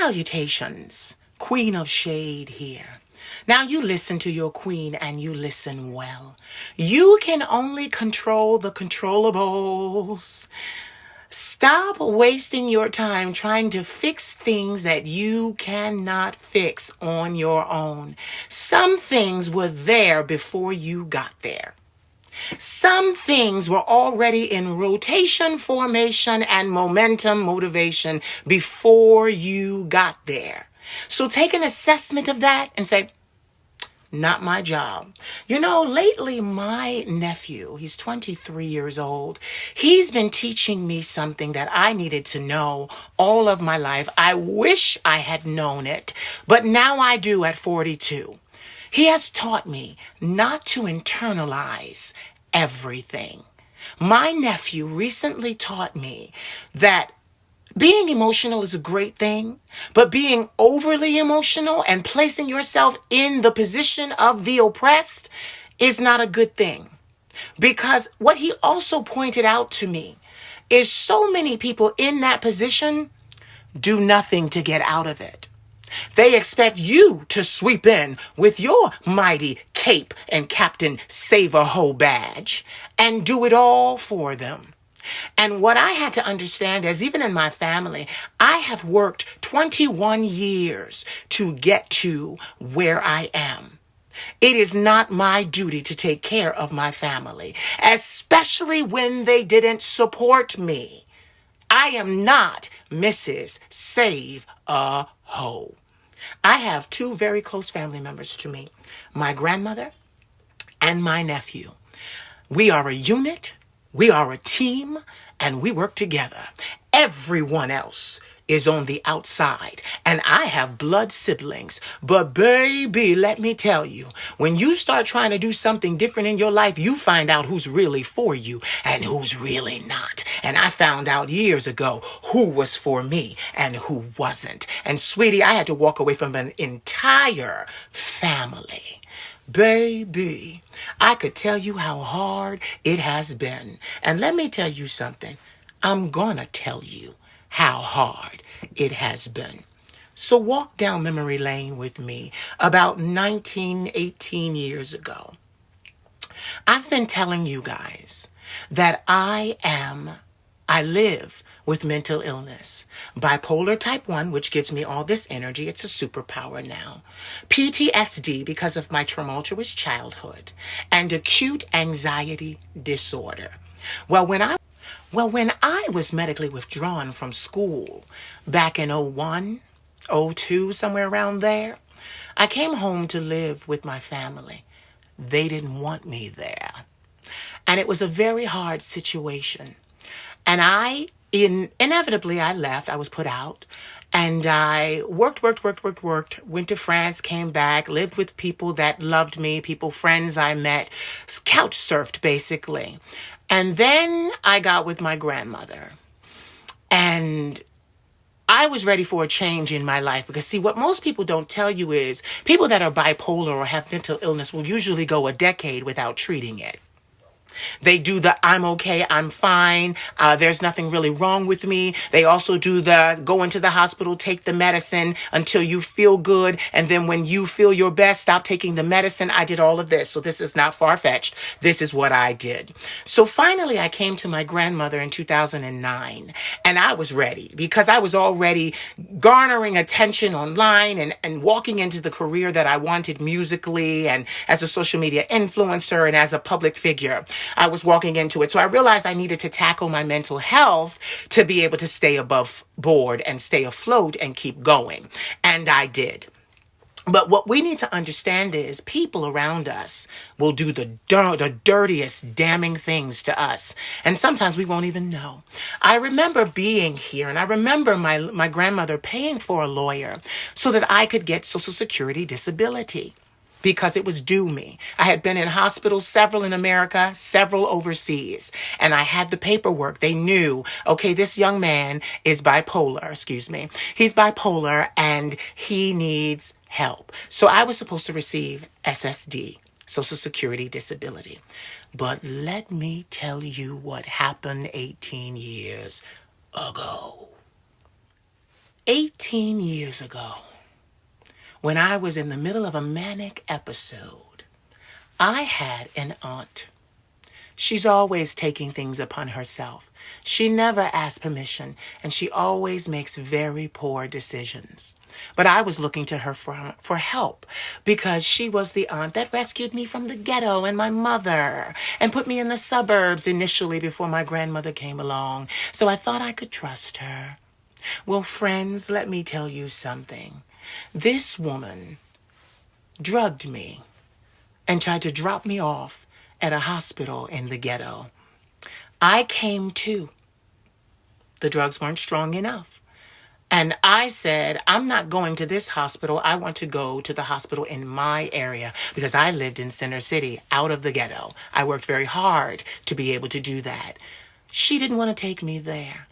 Salutations, Queen of Shade here. Now you listen to your queen and you listen well. You can only control the controllables. Stop wasting your time trying to fix things that you cannot fix on your own. Some things were there before you got there. Some things were already in rotation, formation, and momentum motivation before you got there. So take an assessment of that and say, not my job. You know, lately my nephew, he's 23 years old, he's been teaching me something that I needed to know all of my life. I wish I had known it, but now I do at 42. He has taught me not to internalize everything. My nephew recently taught me that being emotional is a great thing, but being overly emotional and placing yourself in the position of the oppressed is not a good thing. Because what he also pointed out to me is so many people in that position do nothing to get out of it. They expect you to sweep in with your mighty cape and Captain Save-A-Ho badge and do it all for them. And what I had to understand is even in my family, I have worked 21 years to get to where I am. It is not my duty to take care of my family, especially when they didn't support me. I am not Mrs. Save-A-Ho. I have two very close family members to me, my grandmother and my nephew. We are a unit, we are a team, and we work together. Everyone else is on the outside, and I have blood siblings. But baby, let me tell you, when you start trying to do something different in your life, you find out who's really for you and who's really not. And I found out years ago who was for me and who wasn't. And sweetie, I had to walk away from an entire family. Baby, I could tell you how hard it has been. And let me tell you something. I'm gonna tell you how hard it has been. So walk down memory lane with me about 18 years ago. I've been telling you guys that I live with mental illness. Bipolar type 1, which gives me all this energy. It's a superpower now. PTSD because of my tumultuous childhood. And acute anxiety disorder. Well, when I was medically withdrawn from school back in 01, 02, somewhere around there, I came home to live with my family. They didn't want me there. And it was a very hard situation. And inevitably I left. I was put out. And I worked, went to France, came back, lived with people that loved me, friends I met, couch surfed basically. And then I got with my grandmother. And I was ready for a change in my life because, see, what most people don't tell you is people that are bipolar or have mental illness will usually go a decade without treating it. They do the I'm okay, I'm fine, there's nothing really wrong with me. They also do the go into the hospital, take the medicine until you feel good. And then when you feel your best, stop taking the medicine. I did all of this. So this is not far-fetched. This is what I did. So finally, I came to my grandmother in 2009 and I was ready because I was already garnering attention online and walking into the career that I wanted musically and as a social media influencer and as a public figure. I was walking into it. So I realized I needed to tackle my mental health to be able to stay above board and stay afloat and keep going. And I did. But what we need to understand is people around us will do the dirtiest, damning things to us. And sometimes we won't even know. I remember being here and I remember my grandmother paying for a lawyer so that I could get Social Security disability. Because it was due me. I had been in hospitals, several in America, several overseas, and I had the paperwork. They knew, okay, this young man is bipolar, He's bipolar and he needs help. So I was supposed to receive SSD, Social Security Disability. But let me tell you what happened 18 years ago. 18 years ago, when I was in the middle of a manic episode, I had an aunt. She's always taking things upon herself. She never asks permission, and she always makes very poor decisions. But I was looking to her for help because she was the aunt that rescued me from the ghetto and my mother and put me in the suburbs initially before my grandmother came along. So I thought I could trust her. Well, friends, let me tell you something. This woman drugged me and tried to drop me off at a hospital in the ghetto. I came to. The drugs weren't strong enough. And I said, I'm not going to this hospital. I want to go to the hospital in my area because I lived in Center City, out of the ghetto. I worked very hard to be able to do that. She didn't want to take me there.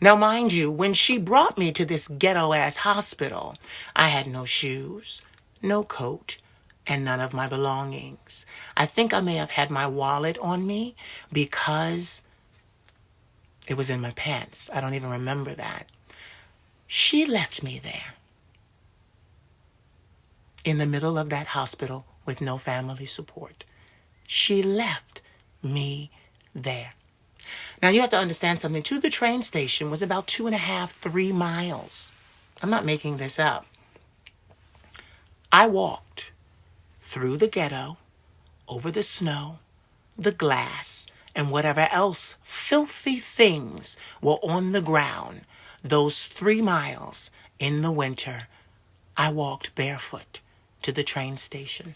Now, mind you, when she brought me to this ghetto-ass hospital, I had no shoes, no coat, and none of my belongings. I think I may have had my wallet on me because it was in my pants. I don't even remember that. She left me there in the middle of that hospital with no family support. She left me there. Now, you have to understand something. To the train station was about 2.5, 3 miles. I'm not making this up. I walked through the ghetto, over the snow, the glass, and whatever else filthy things were on the ground. Those 3 miles in the winter, I walked barefoot to the train station.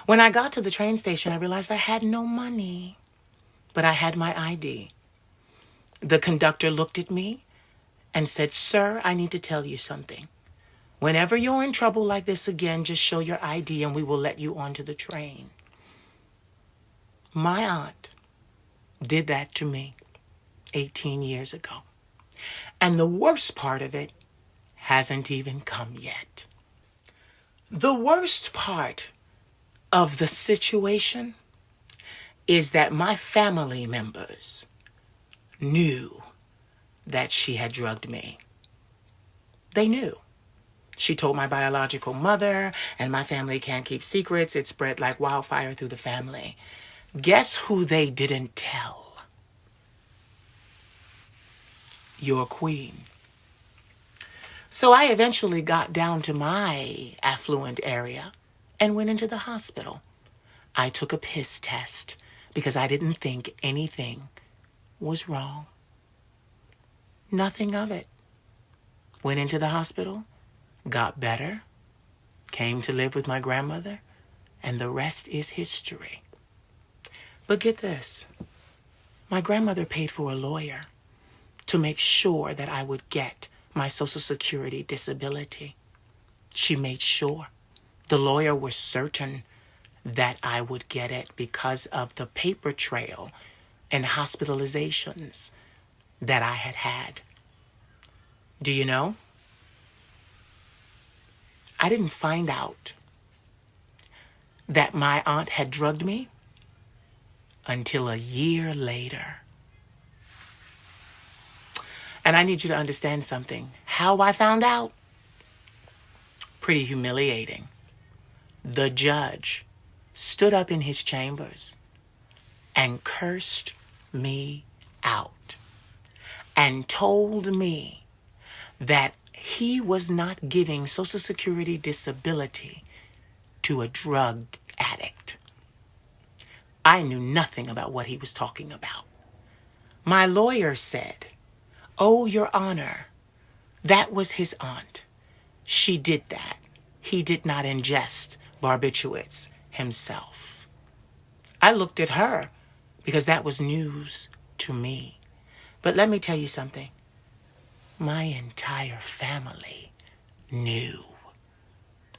When I got to the train station, I realized I had no money, but I had my ID. The conductor looked at me and said, "Sir, I need to tell you something. Whenever you're in trouble like this again, just show your ID and we will let you onto the train." My aunt did that to me 18 years ago. And the worst part of it hasn't even come yet. The worst part of the situation is that my family members knew that she had drugged me. They knew. She told my biological mother, and my family can't keep secrets. It spread like wildfire through the family. Guess who they didn't tell? Your queen. So I eventually got down to my affluent area and went into the hospital. I took a piss test because I didn't think anything was wrong. Nothing of it. Went into the hospital, got better, came to live with my grandmother, and the rest is history. But get this. My grandmother paid for a lawyer to make sure that I would get my Social Security disability. She made sure. The lawyer was certain that I would get it because of the paper trail and hospitalizations that I had had. Do you know? I didn't find out that my aunt had drugged me until a year later. And I need you to understand something. How I found out? Pretty humiliating. The judge stood up in his chambers and cursed me out and told me that he was not giving Social Security disability to a drug addict. I knew nothing about what he was talking about. My lawyer said, "Oh, Your Honor, that was his aunt. She did that. He did not ingest barbiturates himself." I looked at her because that was news to me. But let me tell you something. My entire family knew,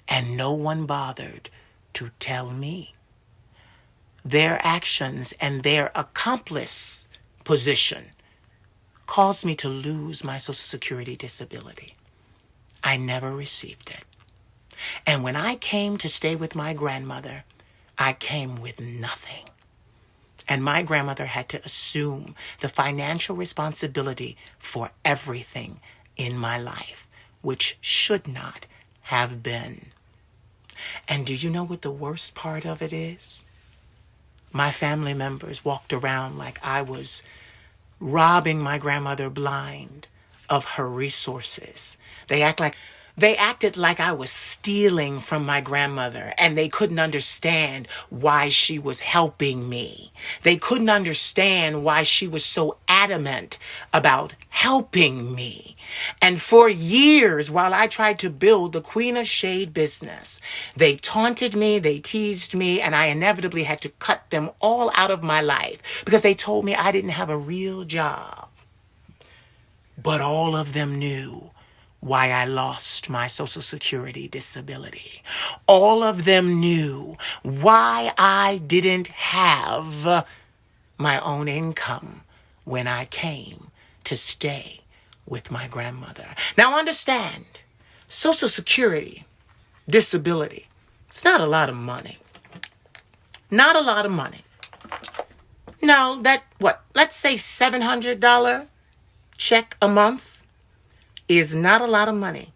and no one bothered to tell me. Their actions and their accomplice position caused me to lose my Social Security disability. I never received it. And when I came to stay with my grandmother, I came with nothing. And my grandmother had to assume the financial responsibility for everything in my life, which should not have been. And do you know what the worst part of it is? My family members walked around like I was robbing my grandmother blind of her resources. They acted like I was stealing from my grandmother, and they couldn't understand why she was helping me. They couldn't understand why she was so adamant about helping me. And for years, while I tried to build the Queen of Shade business, they taunted me, they teased me, and I inevitably had to cut them all out of my life because they told me I didn't have a real job. But all of them knew why I lost my Social Security disability. All of them knew why I didn't have my own income when I came to stay with my grandmother. Now understand, Social Security disability, it's not a lot of money. Not a lot of money. No, let's say $700 check a month is not a lot of money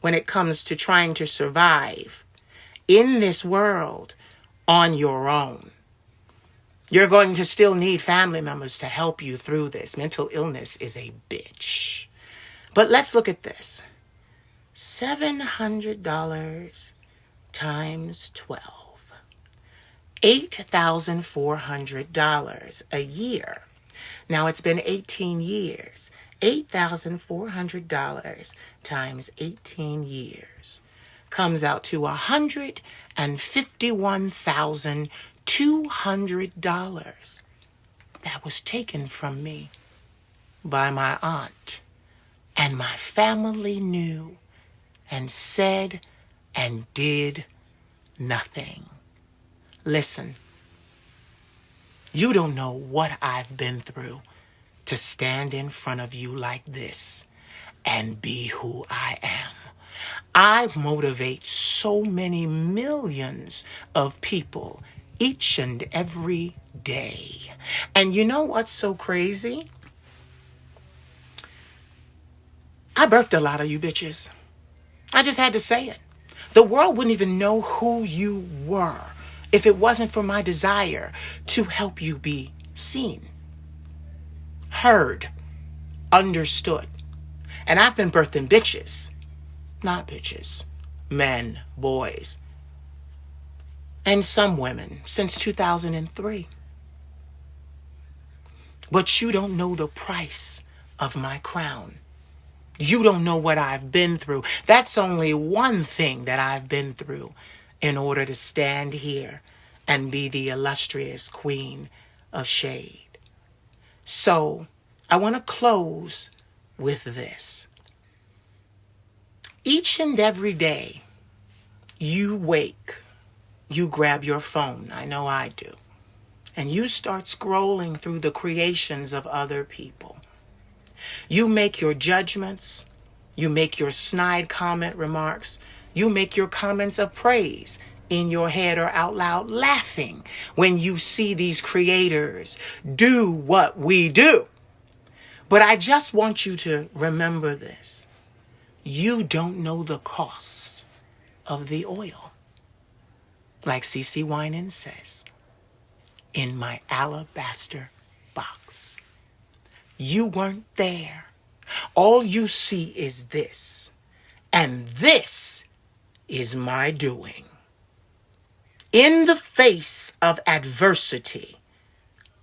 when it comes to trying to survive in this world on your own. You're going to still need family members to help you through this. Mental illness is a bitch. But let's look at this. $700 times 12. $8,400 a year. Now it's been 18 years. $8,400 times 18 years comes out to $151,200. That was taken from me by my aunt. And my family knew and said and did nothing. Listen, you don't know what I've been through to stand in front of you like this and be who I am. I motivate so many millions of people each and every day. And you know what's so crazy? I birthed a lot of you bitches. I just had to say it. The world wouldn't even know who you were if it wasn't for my desire to help you be seen, heard, understood. And I've been birthing bitches, not bitches, men, boys, and some women since 2003. But you don't know the price of my crown. You don't know what I've been through. That's only one thing that I've been through in order to stand here and be the illustrious Queen of Shade. So I want to close with this. Each and every day you wake, you grab your phone, I know I do, and you start scrolling through the creations of other people. You make your judgments, you make your snide comment remarks, you make your comments of praise in your head or out loud laughing when you see these creators do what we do. But I just want you to remember this. You don't know the cost of the oil. Like CeCe Winans says, in my alabaster box. You weren't there. All you see is this. And this is my doing. In the face of adversity,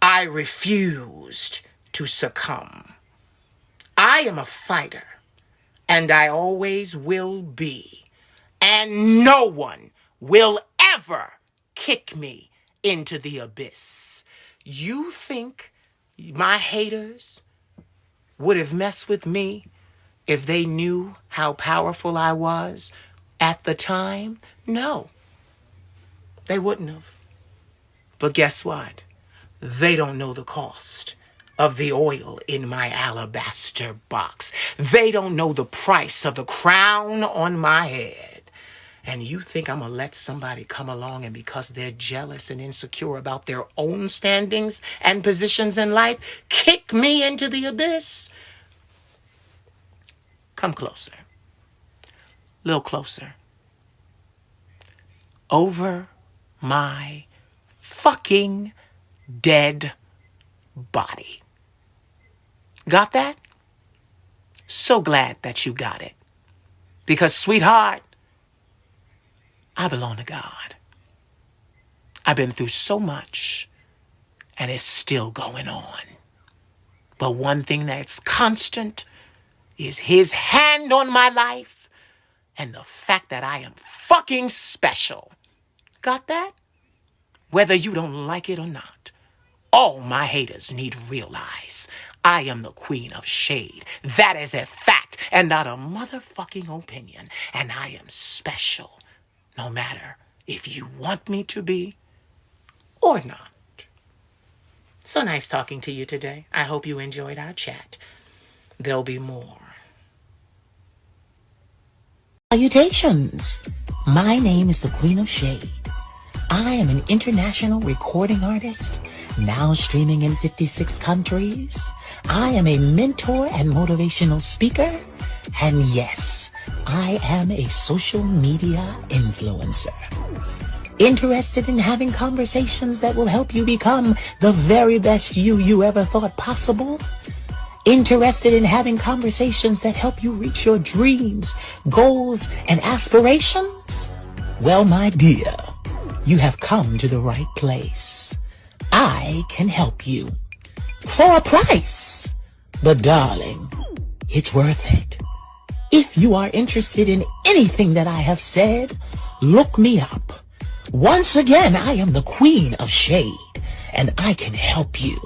I refused to succumb. I am a fighter, and I always will be. And no one will ever kick me into the abyss. You think my haters would have messed with me if they knew how powerful I was at the time? No, they wouldn't have. But guess what? They don't know the cost of the oil in my alabaster box. They don't know the price of the crown on my head. And you think I'm going to let somebody come along and because they're jealous and insecure about their own standings and positions in life, kick me into the abyss? Come closer. A little closer. Over my fucking dead body. Got that? So glad that you got it. Because, sweetheart, I belong to God. I've been through so much, and it's still going on. But one thing that's constant is His hand on my life and the fact that I am fucking special. Got that? Whether you don't like it or not, all my haters need to realize I am the queen of shade. That is a fact and not a motherfucking opinion. And I am special, no matter if you want me to be or not. So nice talking to you today. I hope you enjoyed our chat. There'll be more. Salutations. My name is the Queen of Shade. I am an international recording artist, now streaming in 56 countries. I am a mentor and motivational speaker. And yes, I am a social media influencer. Interested in having conversations that will help you become the very best you ever thought possible? Interested in having conversations that help you reach your dreams, goals, and aspirations? Well, my dear, you have come to the right place. I can help you for a price. But darling, it's worth it. If you are interested in anything that I have said, look me up. Once again, I am the Queen of Shade, and I can help you,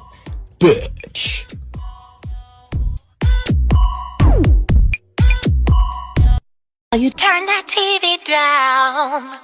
bitch. You turn that TV down.